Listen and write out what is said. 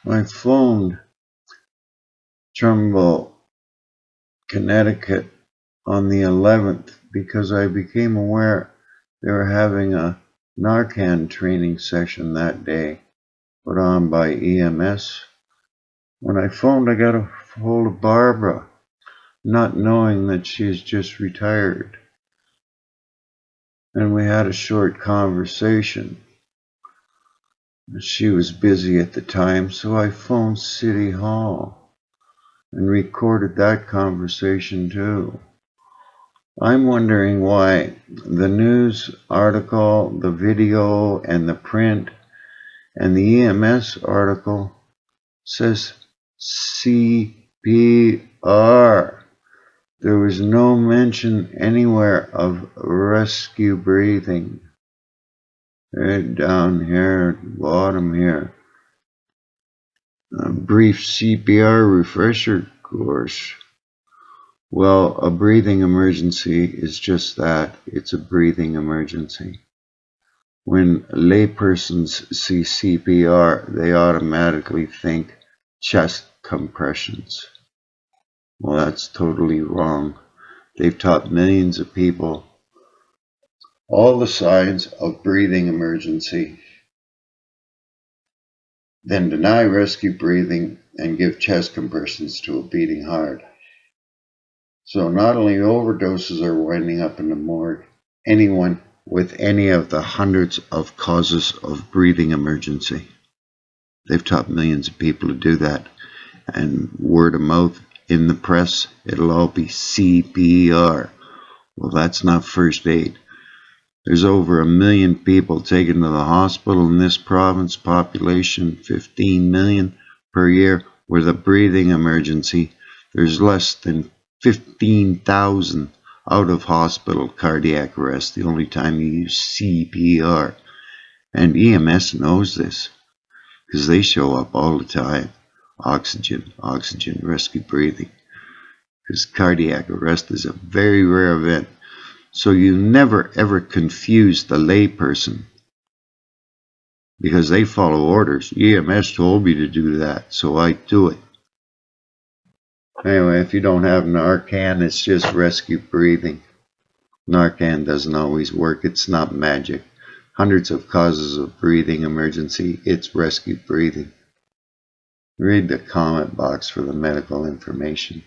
I phoned Trumbull, Connecticut on the 11th because I became aware they were having a Narcan training session that day put on by EMS. When I phoned, I got a hold of Barbara, not knowing that she's just retired. And we had a short conversation. She was busy at the time, so I phoned City Hall and recorded that conversation too. I'm wondering why the news article, the video, and the print, and the EMS article says CPR. There was no mention anywhere of rescue breathing. Right down here at the bottom here. A brief CPR refresher course. Well, a breathing emergency is just that. It's a breathing emergency. When laypersons see CPR, they automatically think chest compressions. Well, that's totally wrong. They've taught millions of people all the signs of breathing emergency, then deny rescue breathing and give chest compressions to a beating heart. So not only overdoses are winding up in the morgue, anyone with any of the hundreds of causes of breathing emergency. They've taught millions of people to do that. And word of mouth in the press, it'll all be CPR. Well, that's not first aid. There's over 1 million people taken to the hospital in this province, population 15 million per year with a breathing emergency. There's less than 15,000 out of hospital cardiac arrest the only time you use CPR. And EMS knows this because they show up all the time. Oxygen, rescue breathing. Because cardiac arrest is a very rare event. So you never ever confuse the layperson because they follow orders. EMS told me to do that, so I do it. Anyway, if you don't have Narcan, it's just rescue breathing. Narcan doesn't always work. It's not magic. Hundreds of causes of breathing emergency. It's rescue breathing. Read the comment box for the medical information.